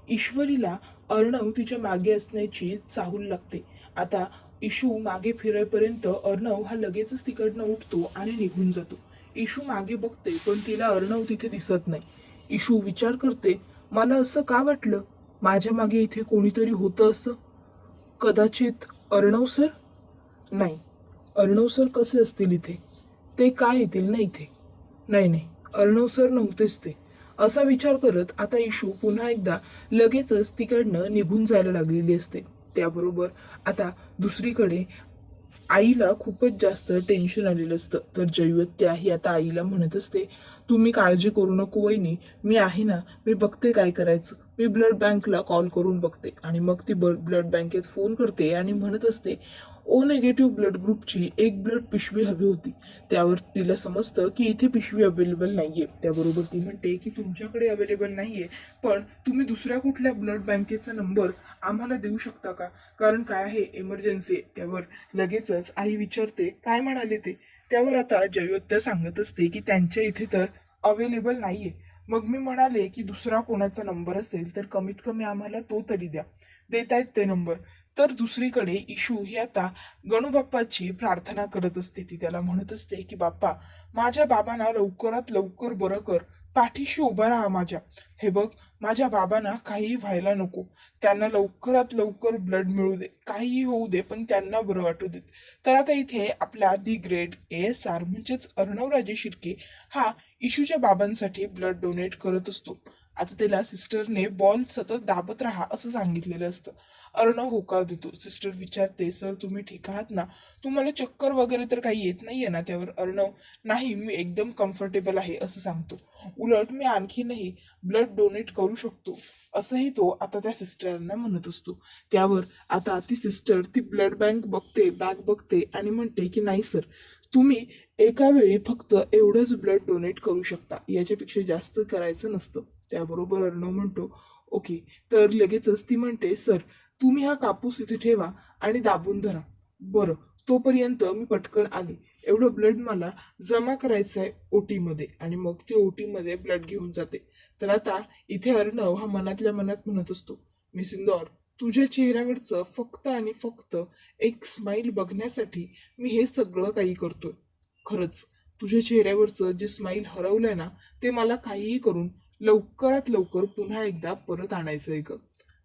ईश्वरीला अर्णव तिच्या मागे असण्याची चाहूल लागते. आता इशू मागे फिरेपर्यंत अर्णव हा लगेचच तिकडनं उठतो आणि निघून जातो. इशू मागे बघते पण तिला अर्णव तिथे दिसत नाही. इशू विचार करते, मला असं का वाटलं, माझ्या मागे इथे कोणीतरी होतं असं. कदाचित अर्णव सर. नाही, अर्णव सर कसे असतील इथे, ते काय येतील ना इथे. नाही नाही, अर्णव सर नव्हतेच ते. असा विचार करत आता इशू पुन्हा एकदा लगेचच तिकडनं निघून जायला लागलेली असते. त्याबरोबर आता दुसरीकडे आईला खूपच जास्त टेन्शन आलेलं असतं. तर जयवत्या ही आता आईला म्हणत असते, तुम्ही काळजी करू नको वहिनी, मी आहे ना, मी बघते काय करायचं. मी ब्लड बँकला कॉल करून बघते. आणि मग ती ब्लड बँकेत फोन करते आणि म्हणत असते, ओ नेगेटिव्ह ब्लड ग्रुपची एक ब्लड पिशवी हवी होती. त्यावर तिला समजतं की इथे पिशवी अवेलेबल नाहीये. त्याबरोबर ती म्हणते की तुमच्याकडे अवेलेबल नाहीये, पण तुम्ही दुसऱ्या कुठल्या ब्लड बँकेचा नंबर आम्हाला देऊ शकता का, कारण काय आहे इमर्जन्सी. त्यावर लगेचच आई विचारते, काय म्हणाले ते. त्यावर आता जयोत्या सांगत असते की त्यांच्या इथे तर अवेलेबल नाहीये. मग मी म्हणाले की दुसरा कोणाचा नंबर असेल तर कमीत कमी आम्हाला तो तरी द्या. देतायत ते नंबर. तर दुसरीकडे इशू ही आता गणूबाप्पाची प्रार्थना करत असते. ती त्याला म्हणत असते की बाप्पा, माझ्या बाबांना लवकरात लवकर बरं कर, पाठीशी उभा राहा माझ्या. हे बघ, माझ्या बाबांना काहीही व्हायला नको, त्यांना लवकरात लवकर ब्लड मिळू दे, काहीही होऊ दे, पण त्यांना बरं वाटू देत. तर आता इथे आपला दी ग्रेट ASR म्हणजेच अर्णवराजे शिर्के हा इशूच्या बाबांसाठी ब्लड डोनेट करत असतो. आता त्याला सिस्टरने बॉल सतत दाबत राहा असं सांगितलेलं असतं. अर्णव होकार देतो. सिस्टर विचारते, सर तुम्ही ठीक आहात ना, तुम्हाला चक्कर वगैरे तर काही येत नाहीये ना. त्यावर अर्णव, नाही मी एकदम कम्फर्टेबल आहे असं सांगतो. उलट मी आणखीनही ब्लड डोनेट करू शकतो असंही तो आता त्या सिस्टरना म्हणत असतो. त्यावर आता ती सिस्टर ती ब्लड बँक बघते, बॅग बघते आणि म्हणते की नाही सर, तुम्ही एका वेळी फक्त एवढंच ब्लड डोनेट करू शकता, याच्यापेक्षा जास्त करायचं नसतं. त्याबरोबर अर्णव म्हणतो, ओके. तर लगेचच ती म्हणते, सर तुम्ही हा कापूस इथे ठेवा आणि दाबून धरा. बरं, तोपर्यंत मी पटकन आले. एवढं ब्लड मला जमा करायचं आहे ओटी मध्ये. आणि मग ती ओटी मध्ये ब्लड घेऊन जाते. तर आता इथे अर्णव हा मनातल्या मनात म्हणत असतो, मी सिंदौर, तुझ्या चेहऱ्यावरचं फक्त आणि फक्त एक स्माइल बघण्यासाठी मी हे सगळं काही करतोय. खरंच तुझ्या चेहऱ्यावरचं जे स्माइल हरवलंय ना, ते मला काहीही करून लवकरात लवकर पुन्हा एकदा परत आणायचंय ग.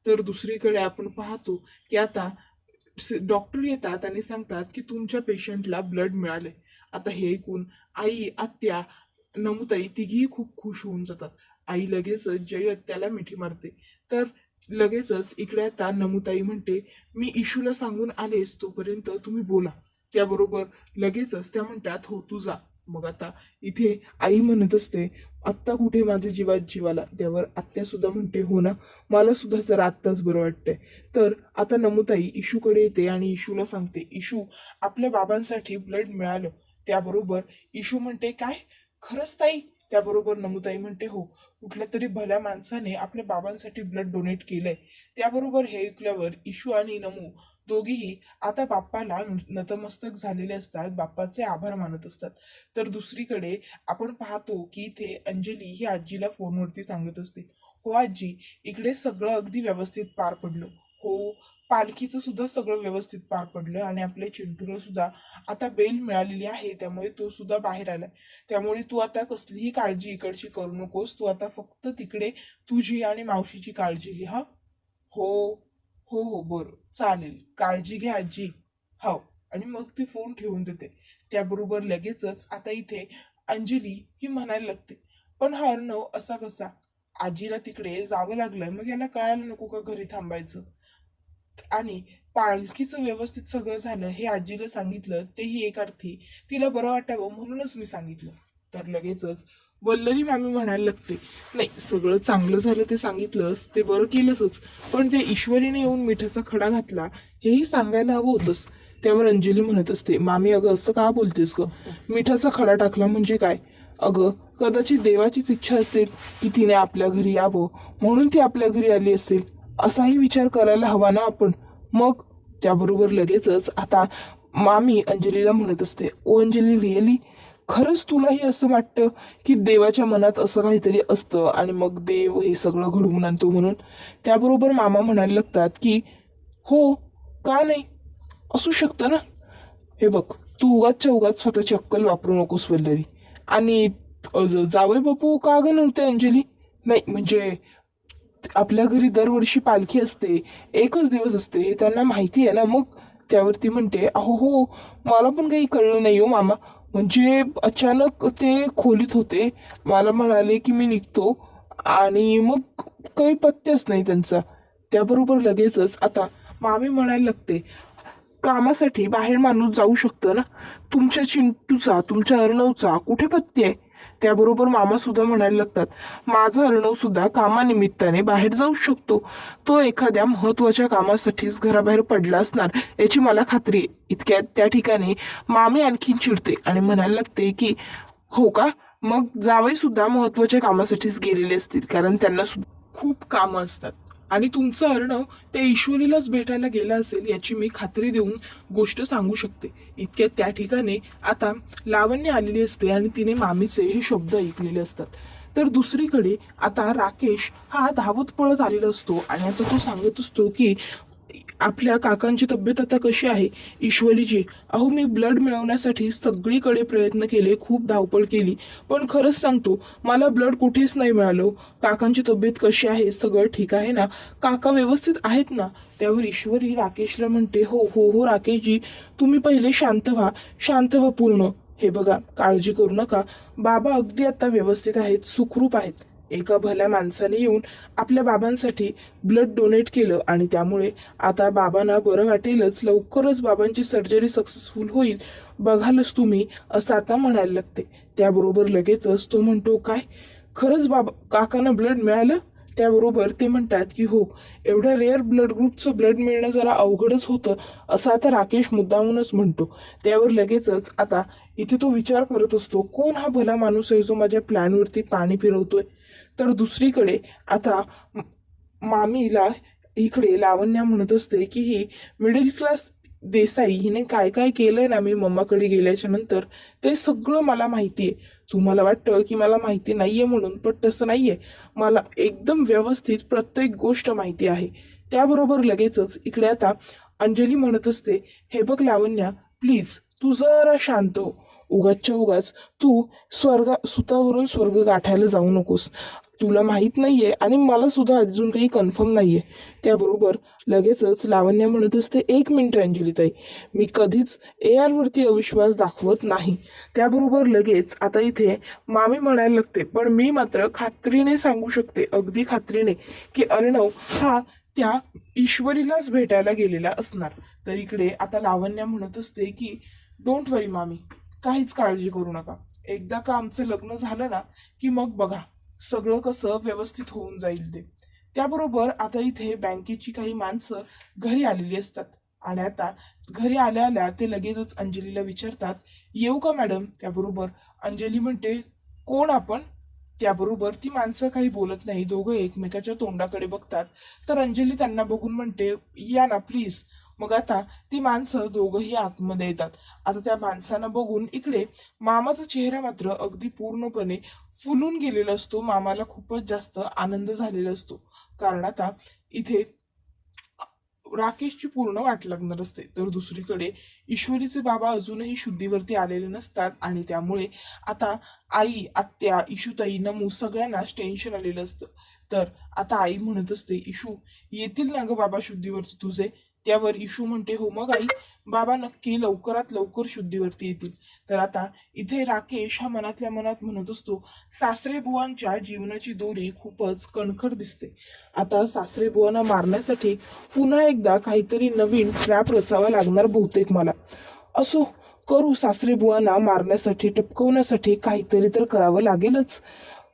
तर दुसरीकडे आपण पाहतो की आता डॉक्टर येतात आणि सांगतात की तुमच्या पेशंटला ब्लड मिळाले. आता हे ऐकून आई, आत्या, नमुताई तिघीही खूप खुश होऊन जातात. आई लगेचच जय त्याला मिठी मारते. तर लगेचच इकडे आता नमुताई म्हणते, मी इशूला सांगून आलेस, तोपर्यंत तुम्ही बोला. त्याबरोबर लगेचच त्या म्हणतात, हो तू जा. मग आता इथे आई म्हणत असते, आत्ता कुठे माझ्या जीवात जीवाला. त्यावर आत्या सुद्धा म्हणते, हो ना, मला सुद्धा जरा आत्ताच बरं वाटतंय. तर आता नमुताई इशूकडे येते आणि इशूला सांगते, इशू आपल्या बाबांसाठी ब्लड मिळालं. त्याबरोबर इशू म्हणते, काय खरंच ताई. त्याबरोबर नमुताई म्हणते, हो, कुठल्या तरी भल्या माणसाने आपल्या बाबांसाठी ब्लड डोनेट केलंय. त्याबरोबर हे ऐकल्यावर इशू आणि नमू दोघीही आता बाप्पाला नतमस्तक झालेले असतात, बाप्पाचे आभार मानत असतात. तर दुसरीकडे आपण पाहतो की इथे अंजली ही आजीला फोनवरती सांगत असते, हो आजी, इकडे सगळं अगदी व्यवस्थित पार पडलं. हो, पालखीचं सुद्धा सगळं व्यवस्थित पार पडलं आणि आपल्या चिंटूला सुद्धा आता बेल मिळालेली आहे, त्यामुळे तो सुद्धा बाहेर आलाय. त्यामुळे तू आता कसलीही काळजी इकडची करू नकोस, तू आता फक्त तिकडे तुझी आणि मावशीची काळजी घे. हा, हो, हो हो, बरं, चालेल, काळजी घे आजी. हो. आणि मग ती फोन ठेवून देते. त्याबरोबर लगेचच आता इथे अंजली ही म्हणायला लागते, पण हा अर्णव असा कसा, आजीला तिकडे जावं लागलं, मग याला कळायला नको का घरी थांबायचं. आणि पालखीचं व्यवस्थित सगळं झालं हे आजीला सांगितलं, तेही एक अर्थी तिला बरं वाटावं म्हणूनच मी सांगितलं. तर लगेचच वल्लरी मामी म्हणायला लागते, नाही, सगळं चांगलं झालं ते सांगितलंस, ते बरं केलंसच, पण ते ईश्वरीने येऊन मिठाचा खडा घातला हेही सांगायला हवं होतंस. त्यावर अंजली म्हणत असते, मामी अगं असं का बोलतेस ग, मिठाचा खडा टाकला म्हणजे काय. अगं कदाचित देवाचीच इच्छा असेल की तिने आपल्या घरी यावं, म्हणून ती आपल्या घरी आली असेल, असाही विचार करायला हवा ना आपण. मग त्याबरोबर लगेचच आता मामी अंजलीला म्हणत असते, ओ अंजली, रिअली खरंच तुलाही असं वाटतं की देवाच्या मनात असं काहीतरी असतं आणि मग देव हे सगळं घडवून आणतो म्हणून? त्याबरोबर मामा म्हणायला लागतात की हो, का नाही, असू शकतं ना. हे बघ, तू उगाचच्या उगाच स्वतःची अक्कल वापरू नकोस वल्लरी. आणि जावई बापू का ग नव्हते अंजली? नाही म्हणजे आपल्या घरी दरवर्षी पालखी असते, एकच दिवस असते हे त्यांना माहिती आहे ना. मग त्यावरती म्हणते अहो हो, मला पण काही कळलं नाही हो मामा. म्हणजे अचानक ते खोलीत होते, मला म्हणाले की मी निघतो आणि मग काही पत्त्याच नाही त्यांचा. त्याबरोबर लगेचच आता मामी म्हणायला लागते कामासाठी बाहेर माणूस जाऊ शकतं ना. तुमच्या चिंटूचा, तुमच्या अर्णवचा कुठे पत्ते आहे? त्याबरोबर मामा सुद्धा म्हणायला लागतात माझा अर्णव सुद्धा कामानिमित्ताने बाहेर जाऊ शकतो. तो एखाद्या महत्वाच्या कामासाठीच घराबाहेर पडला असणार याची मला खात्री आहे. इतक्यात त्या ठिकाणी मामी आणखीन चिडते आणि म्हणायला लागते की हो का, मग जावई सुद्धा महत्वाच्या कामासाठीच गेलेले असतील, कारण त्यांना सुद्धा खूप कामं असतात. आणि तुमचं अर्णव त्या ईश्वरीलाच भेटायला गेला असेल याची मी खात्री देऊन गोष्ट सांगू शकते. इतक्यात त्या ठिकाणी आता लावण्य आलेली असते आणि तिने मामीचे हे शब्द ऐकलेले असतात. तर दुसरीकडे आता राकेश हा धावत पळत आलेला असतो आणि आता तो सांगत असतो की आपल्या काकांची तब्येत आता कशी आहे? ईश्वरीजी, अहो मी ब्लड मिळवण्यासाठी सगळीकडे प्रयत्न केले, खूप धावपळ केली, पण खरंच सांगतो मला ब्लड कुठेच नाही मिळालं. काकांची तब्येत कशी आहे? सगळं ठीक आहे ना? काका व्यवस्थित आहेत ना? त्यावर ईश्वरी राकेशला म्हणते हो हो हो राकेशजी, तुम्ही पहिले शांत व्हा, शांत व्हा पूर्ण. हे बघा, काळजी करू नका, बाबा अगदी आता व्यवस्थित आहेत, सुखरूप आहेत. एका भल्या माणसाने येऊन आपल्या बाबांसाठी ब्लड डोनेट केलं आणि त्यामुळे आता बाबांना बरं वाटेलच, लवकरच बाबांची सर्जरी सक्सेसफुल होईल, बघालच तुम्ही, असं आता म्हणायला लागते. त्याबरोबर लगेचच तो म्हणतो काय, खरंच बाबा काकांना ब्लड मिळालं? त्याबरोबर ते म्हणतात की हो, एवढ्या रेअर ब्लड ग्रुपचं ब्लड मिळणं जरा अवघडच होतं, असं आता राकेश मुद्दामूनच म्हणतो. त्यावर लगेचच आता इथे तो विचार करत असतो कोण हा भला माणूस आहे जो माझ्या प्लॅनवरती पाणी फिरवतोय. तर दुसरीकडे आता मामीला इकडे लावण्या म्हणत असते की ही मिडल क्लास देसाई हिने काय काय केलंय ना मी मम्माकडे गेल्याच्या नंतर, ते सगळं मला माहितीये. तुम्हाला वाटतं की मला माहिती नाहीये म्हणून, पण तसं नाहीये, मला एकदम व्यवस्थित प्रत्येक गोष्ट माहिती आहे. त्याबरोबर लगेचच इकडे आता अंजली म्हणत असते हे बघ लावण्या, प्लीज तू जरा शांत हो. उगाचच्या उगाच तू सुतावरून स्वर्ग गाठायला जाऊ नकोस. तुला माहित नाहीये आणि मला सुद्धा अजून काही कन्फर्म नाहीये. त्याबरोबर लगेचच लावण्य म्हणत असते एक मिनिट अंजलीताई, मी कधीच AR वरती अविश्वास दाखवत नाही. त्याबरोबर लगेच आता इथे मामी म्हणायला लागते पण मी मात्र खात्रीने सांगू शकते, अगदी खात्रीने, की अर्णव हा त्या ईश्वरीलाच भेटायला गेलेला असणार. तर इकडे आता लावण्य म्हणत असते की डोंट वरी मामी, काहीच काळजी करू नका. एकदा का आमचं लग्न झालं ना की मग बघा सगळं कसं व्यवस्थित होऊन जाईल ते. त्याबरोबर आता इथे बँकेची काही माणसं घरी आलेली असतात आणि आता घरी आल्या आल्या ते लगेचच अंजलीला विचारतात येऊ का मॅडम? त्याबरोबर अंजली म्हणते कोण आपण? त्याबरोबर ती माणसं काही बोलत नाही, दोघं एकमेकाच्या तोंडाकडे बघतात. तर अंजली त्यांना बघून म्हणते या ना प्लीज. मग आता ती माणसं दोघंही आतमध्ये येतात. आता त्या माणसांना बघून इकडे मामाचा चेहरा मात्र अगदी पूर्णपणे फुलून गेलेला असतो. मामाला खूपच जास्त आनंद झालेला असतो, कारण आता इथे राकेशची पूर्ण वाट लागणार असते. तर दुसरीकडे ईश्वरीचे बाबा अजूनही शुद्धीवरती आलेले नसतात आणि त्यामुळे आता आई, आत्या, इशूताई, नमू सगळ्यांनाच टेन्शन आलेलं असतं. तर आता आई म्हणत असते इशू येतील ना ग बाबा शुद्धीवरती तुझे? त्यावर इशू म्हणते हो मग आई, बाबा नक्की लवकरात लवकर शुद्धीवरती येतील. तर आता इथे राकेश हा मनातल्या मनात म्हणत असतो सासरे बुवांच्या जीवनाची दोरी खूपच कणखर दिसते. आता सासरे बुवांना मारण्यासाठी पुन्हा एकदा काहीतरी नवीन ट्रॅप रचावा लागणार बहुतेक मला. असो, करू, सासरे बुवांना मारण्यासाठी टपकवण्यासाठी काहीतरी तर करावं लागेलच,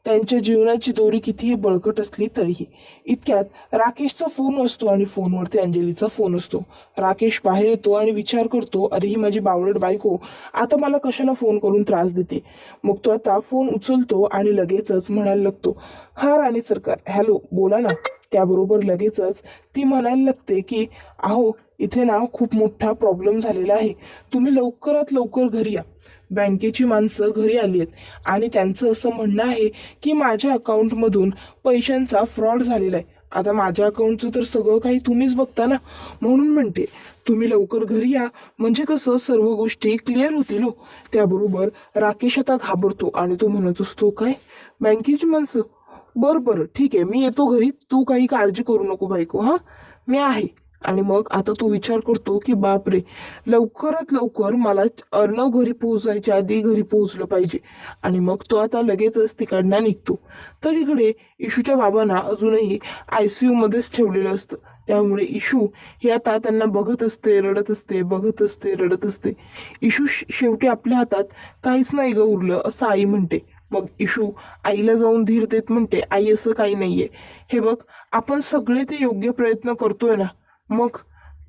त्यांच्या जीवनाची दोरी कितीही बळकट असली तरीही. इतक्यात राकेशचा फोन असतो आणि फोनवरती अंजलीचा फोन असतो. राकेश बाहेर येतो आणि विचार करतो अरे ही माझी बावळट बायको आता मला कशाला फोन करून त्रास देते. मग तो आता फोन उचलतो आणि लगेचच म्हणायला लागतो हा राणी सरकार, हॅलो बोला ना. त्याबरोबर लगेचच ती म्हणायला लागते की अहो इथे ना खूप मोठा प्रॉब्लेम झालेला आहे, तुम्ही लवकरात लवकर घरी या. बँकेची माणसं घरी आली आहेत आणि त्यांचं असं म्हणणं आहे की माझ्या अकाउंटमधून पैशांचा फ्रॉड झालेला आहे. आता माझ्या अकाउंटचं तर सगळं काही तुम्हीच बघता ना, म्हणून म्हणते तुम्ही लवकर घरी या, म्हणजे कसं सर्व गोष्टी क्लिअर होतील हो. त्याबरोबर राकेश आता घाबरतो आणि तो म्हणत असतो, काय बँकेची माणसं? बरं बरं ठीक आहे, मी येतो घरी, तू काही काळजी करू नको बायको, हा मी आहे. आणि मग आता तो विचार करतो की बापरे, लवकरात लवकर मला अर्णव घरी पोहोचायच्या आधी घरी पोहोचलं पाहिजे. आणि मग तो आता लगेचच तिकडनं निघतो. तर इकडे इशूच्या बाबांना अजूनही ICU मध्येच ठेवलेलं असतं. त्यामुळे इशू हे आता त्यांना बघत असते, रडत असते, बघत असते, रडत असते. इशू शेवटी आपल्या हातात काहीच नाही ग उरलं असं आई म्हणते. मग इशू आईला जाऊन धीर देत म्हणते, आई असं काही नाहीये, हे बघ आपण सगळे ते योग्य प्रयत्न करतोय ना, मग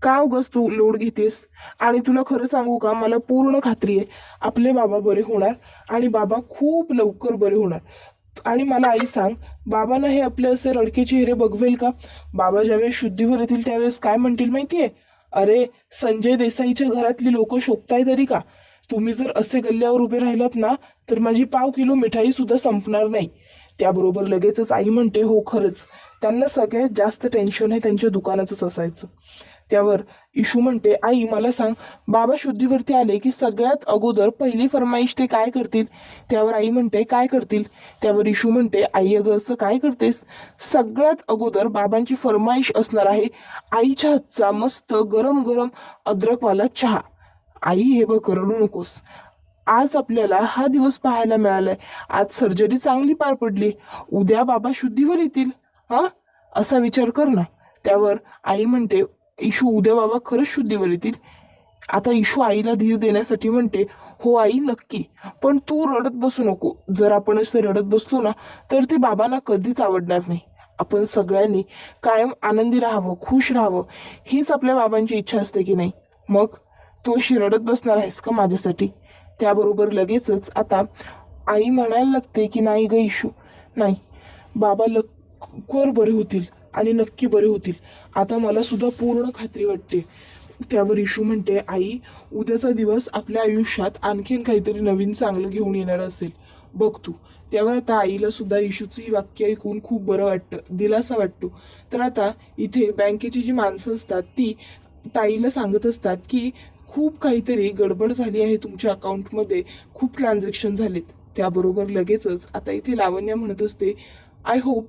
का उगाच तू लोड घेतेस? आणि तुला खरं सांगू का, मला पूर्ण खात्री आहे आपले बाबा बरे होणार आणि बाबा खूप लवकर बरे होणार. आणि मला आई सांग, बाबांना हे आपले असे रडके चेहरे बघवेल का? बाबा ज्यावेळेस शुद्धीवर येतील त्यावेळेस काय म्हणतील माहितीये? अरे, संजय देसाईच्या घरातली लोक शोभताय तरी का? तुम्ही जर असे गल्ल्यावर उभे राहिलात ना, तर माझी पाव किलो मिठाई सुद्धा संपणार नाही. त्याबरोबर लगेचच आई म्हणते, हो खरंच, त्यांना सगळ्यात जास्त टेन्शन आहे त्यांच्या दुकानाचंच असायचं. त्यावर इशू म्हणते, आई मला सांग, बाबा शुद्धीवरती आले की सगळ्यात अगोदर पहिली फरमाईश ते काय करतील? त्यावर आई म्हणते, काय करतील? त्यावर इशू म्हणते, आई अगं असं काय करतेस? सगळ्यात अगोदर बाबांची फरमाईश असणार आहे आईच्या हातचा मस्त गरम गरम अद्रकवाला चहा. आई हे बघ, रडू नकोस, आज आपल्याला हा दिवस पाहायला मिळालाय, आज सर्जरी चांगली पार पडली, उद्या बाबा शुद्धीवर येतील, हा असा विचार कर ना. त्यावर आई म्हणते, इशू उद्या बाबा खरंच शुद्धीवर येतील? आता इशू आईला धीर देण्यासाठी म्हणते, हो आई नक्की, पण तू रडत बसू नको. जर आपण असं रडत बसलो ना, तर ते बाबांना कधीच आवडणार नाही. आपण सगळ्यांनी कायम आनंदी राहावं, खुश राहावं, हीच आपल्या बाबांची इच्छा असते की नाही? मग तू अशी रडत बसणार आहेस का माझ्यासाठी? त्याबरोबर लगेचच आता आई म्हणायला लागते की नाही ग इशू, नाही, बाबा लवकर बरे होतील आणि नक्की बरे होतील, आता मला सुद्धा पूर्ण खात्री वाटते. त्यावर इशू म्हणते, आई उद्याचा दिवस आपल्या आयुष्यात आणखीन काहीतरी नवीन चांगलं घेऊन येणार असेल, बघ तू. त्यावर आता आईला सुद्धा इशूची ही वाक्य ऐकून खूप बरं वाटतं, दिलासा वाटतो. तर आता इथे बँकेची जी माणसं असतात ती ताईला सांगत असतात की खूप काहीतरी गडबड झाली आहे तुमच्या अकाउंटमध्ये, खूप ट्रान्झॅक्शन झालेत. त्याबरोबर लगेचच आता इथे लावण्या म्हणत असते, आय होप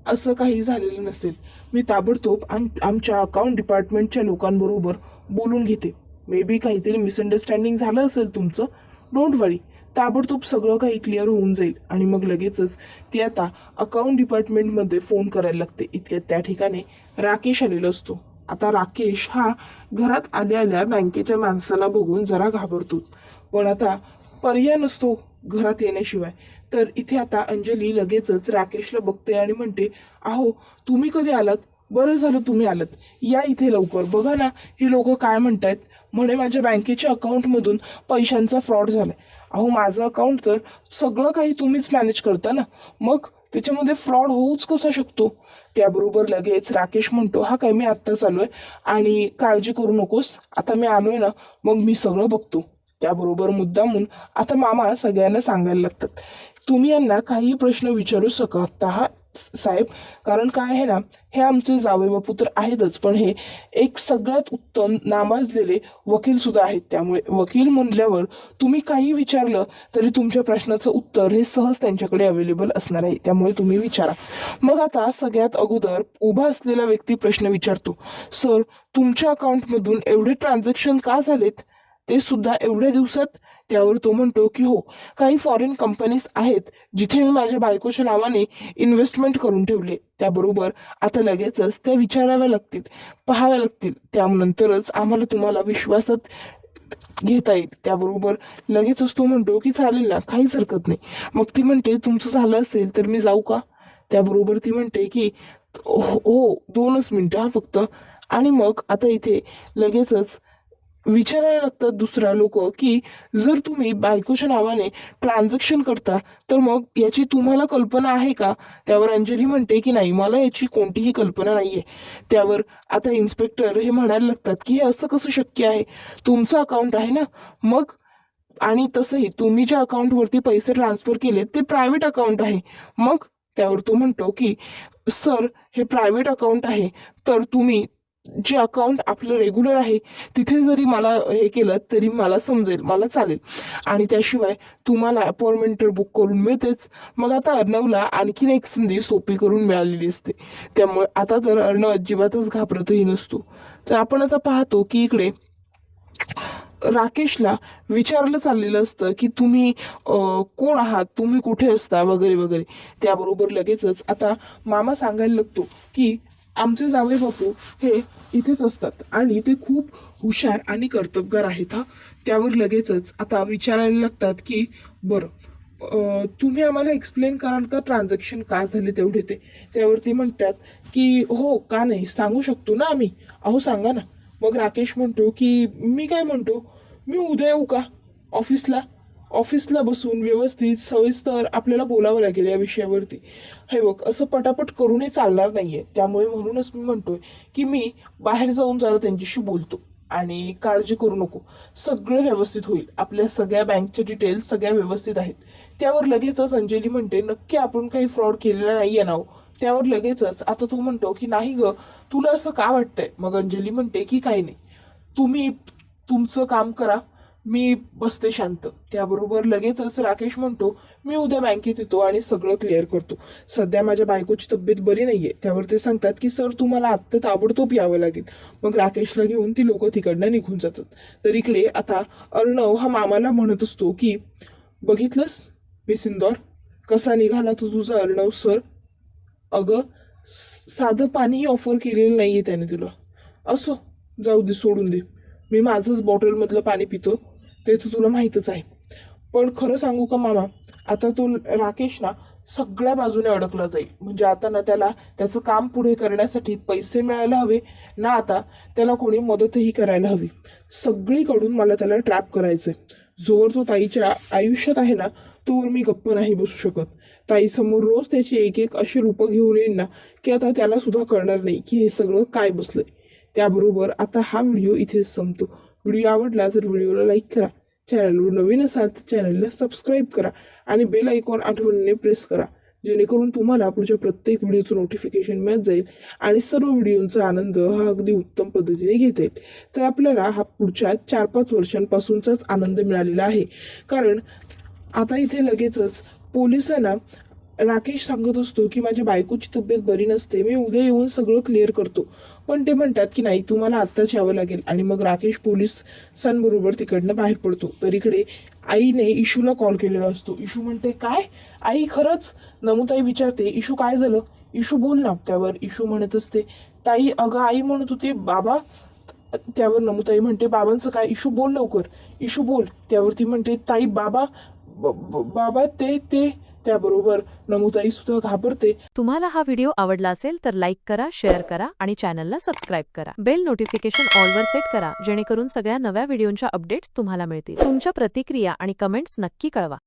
असं काही झालेलं नसेल. मी ताबडतोब आमच्या अकाउंट डिपार्टमेंटच्या लोकांबरोबर बोलून घेते. मे बी काहीतरी मिसअंडरस्टँडिंग झालं असेल तुमचं, डोंट वरी, ताबडतोब सगळं काही क्लिअर होऊन जाईल. आणि मग लगेचच ती आता अकाउंट डिपार्टमेंटमध्ये फोन करायला लागते. इतक्यात त्या ठिकाणी राकेश आलेला असतो. आता राकेश हा घरात आल्या आल्या बँकेच्या माणसाला बघून जरा घाबरतोच, पण आता पर्याय नसतो घरात येण्याशिवाय. तर इथे आता अंजली लगेचच राकेशला बघते आणि म्हणते, अहो तुम्ही कधी आलात? बरं झालं तुम्ही आलात, या इथे लवकर, बघा ना ही लोक काय म्हणतायत, म्हणे माझ्या बँकेच्या अकाउंटमधून पैशांचा फ्रॉड झालाय. अहो माझं अकाउंट तर सगळं काही तुम्हीच मॅनेज करता ना, मग त्याच्यामध्ये फ्रॉड होऊच कसा शकतो? त्याबरोबर लगेच राकेश म्हणतो, हा काय मी आत्ताच आलोय आणि काळजी करू नकोस, आता मी आलोय ना, मग मी सगळं बघतो. त्याबरोबर मुद्दामून आता मामा सगळ्यांना सांगायला लागतात, तुम्ही यांना काही प्रश्न विचारू शकता हा साहेब, कारण काय आहे ना, हे आमचे जावई बापू तर आहेतच, पण हे एक सगळ्यात उत्तम नामाजलेले वकील सुद्धा आहेत. त्यामुळे वकील म्हणल्यावर तुम्ही काही विचारलं तरी तुमच्या प्रश्नाचं उत्तर हे सहज त्यांच्याकडे अवेलेबल असणार आहे, त्यामुळे तुम्ही विचारा. मग आता सगळ्यात अगोदर उभा असलेला व्यक्ती प्रश्न विचारतो, सर तुमच्या अकाउंटमधून एवढे ट्रान्झॅक्शन का झालेत, ते सुद्धा एवढ्या दिवसात? त्यावर तो म्हणतो की हो, काही फॉरेन कंपनीज आहेत जिथे मी माझ्या बायकोच्या नावाने इन्व्हेस्टमेंट करून ठेवले. त्याबरोबर आता लगेचच त्या विचाराव्या लागतील, पाहाव्या लागतील, त्यानंतरच आम्हाला तुम्हाला विश्वासात घेता येईल. त्याबरोबर लगेचच तो म्हणतो की चालेल ना, काहीच हरकत नाही. मग ती म्हणते, तुमचं झालं असेल तर मी जाऊ का? त्याबरोबर ती म्हणते की हो 2च मिनिटं हा फक्त. आणि मग आता इथे लगेचच विचारायला लागतात दुसऱ्या लोक की जर तुम्ही बायकोच्या नावाने ट्रान्झॅक्शन करता तर मग याची तुम्हाला कल्पना आहे का? त्यावर अंजली म्हणते की नाही, मला याची कोणतीही कल्पना नाहीये. त्यावर आता इन्स्पेक्टर हे म्हणायला लागतात की हे असं कसं शक्य आहे, तुमचं अकाउंट आहे ना, मग आणि तसंही तुम्ही ज्या अकाउंटवरती पैसे ट्रान्सफर केले ते प्रायव्हेट अकाउंट आहे. मग त्यावर तो म्हणतो की सर, हे प्रायव्हेट अकाउंट आहे, तर तुम्ही जे अकाउंट आपलं रेग्युलर आहे तिथे जरी मला हे केलं तरी मला समजेल, मला चालेल. आणि त्याशिवाय तुम्हाला अपॉइंटमेंट तर बुक करून मिळतेच. मग आता अर्णवला आणखीन एक संधी सोपी करून मिळालेली असते. त्यामुळे आता तर अर्णव अजिबातच घाबरतही नसतो. तर आपण आता पाहतो की इकडे राकेशला विचारलं चाललेलं असतं की तुम्ही कोण आहात, तुम्ही कुठे असता, वगैरे वगैरे. त्याबरोबर लगेचच आता मामा सांगायला लागतो की आमचे जावई बापू हे इथेच असतात आणि ते खूप हुशार आणि कर्तबगार आहेत हा. त्यावर लगेचच आता विचारायला लागतात की बरं, तुम्ही आम्हाला एक्सप्लेन कराल का ट्रान्झॅक्शन का झाले तेवढे ते. त्यावरती म्हणतात की हो, का नाही, सांगू शकतो ना आम्ही, अहो सांगा ना. मग राकेश म्हणतो की मी काय म्हणतो, मी उद्या येऊ का ऑफिसला. ऑफिसला बसून व्यवस्थित सविस्तर आपल्याला बोलावं लागेल या विषयावरती. हे बघ, असं पटापट करूनही चालणार नाहीये. त्यामुळे म्हणूनच मी म्हणतोय की मी बाहेर जाऊन जरा त्यांच्याशी बोलतो आणि काळजी करू नको, सगळं व्यवस्थित होईल. आपल्या सगळ्या बँकच्या डिटेल्स सगळ्या व्यवस्थित आहेत. त्यावर लगेचच अंजली म्हणते नक्की आपण काही फ्रॉड केलेला नाहीये ना हो? त्यावर लगेचच आता तू म्हणतो की नाही ग, तुला असं का वाटतंय. मग अंजली म्हणते की काही नाही, तुम्ही तुमचं काम करा, मी बसते शांत. त्याबरोबर लगेचच राकेश म्हणतो मी उद्या बँकेत येतो आणि सगळं क्लिअर करतो. सध्या माझ्या बायकोची तब्येत बरी नाहीये. त्यावर ते सांगतात की सर, तुम्हाला आत्ता ताबडतोब यावं लागेल. मग राकेशला घेऊन ती लोक तिकडनं निघून जातात. तर इकडे आता अर्णव हा मामाला म्हणत असतो की बघितलंस सिंदोर, कसा निघाला तू तुझा अर्णव सर. अगं, साधं पाणीही ऑफर केलेलं नाहीये त्याने तुला. असो, जाऊ दे, सोडून दे, मी माझंच बॉटलमधलं पाणी पितो, ते तर तुला माहीतच आहे. पण खरं सांगू का मामा, आता तो राकेश ना सगळ्या बाजूने अडकला जाईल. म्हणजे आता ना त्याला त्याचं काम पुढे करण्यासाठी पैसे मिळायला हवे ना, आता त्याला कोणी मदतही करायला हवी. सगळीकडून मला त्याला ट्रॅप करायचंय. जोवर तो ताईच्या आयुष्यात आहे ना, तोवर मी गप्प नाही बसू शकत. ताईसमोर रोज त्याची एक एक अशी रूपं घेऊन येईन ना, की आता त्याला सुद्धा कळणार नाही की हे सगळं काय बसलंय. त्याबरोबर आता हा व्हिडिओ इथेच संपतो. व्हिडिओ आवडला तर व्हिडिओला लाईक करा, चॅनलवर नवीन असाल तर चॅनलला सबस्क्राईब करा आणि बेल आयकॉन आठवणीने प्रेस करा, जेणेकरून तुम्हाला पुढच्या प्रत्येक व्हिडिओचं नोटिफिकेशन मिळत जाईल आणि सर्व व्हिडिओचा आनंद हा अगदी उत्तम पद्धतीने घेता येईल. तर आपल्याला हा पुढच्या 4-5 वर्षांपासूनचाच आनंद मिळालेला आहे. कारण आता इथे लगेचच पोलिसांना राकेश सांगत असतो की माझ्या बायकोची तब्येत बरी नसते, मी उद्या येऊन सगळं क्लिअर करतो. पण ते म्हणतात की नाही, तुम्हाला आत्ताच यावं लागेल. आणि मग राकेश पोलिसांबरोबर तिकडनं बाहेर पडतो. तर इकडे आईने इशूला कॉल केलेला असतो. इशू म्हणते काय आई, खरंच. नमुताई विचारते इशू काय झालं, इशू बोल ना. त्यावर इशू म्हणत असते ताई, अगं आई म्हणत होती बाबा. त्यावर नमुताई म्हणते बाबांचं काय, इशू बोल लवकर, इशू बोल. त्यावरती म्हणते ताई बाबा, बाबा ते ते त्याबरोबर नमुताई सुद्धा घाबरते. तुम्हाला हा व्हिडिओ आवडला असेल तर लाईक करा, शेअर करा आणि चॅनलला सबस्क्राईब करा. बेल नोटिफिकेशन ऑलवर सेट करा, जेणेकरून सगळ्या नव्या व्हिडिओंच्या अपडेट्स तुम्हाला मिळतील. तुमच्या प्रतिक्रिया आणि कमेंट्स नक्की कळवा.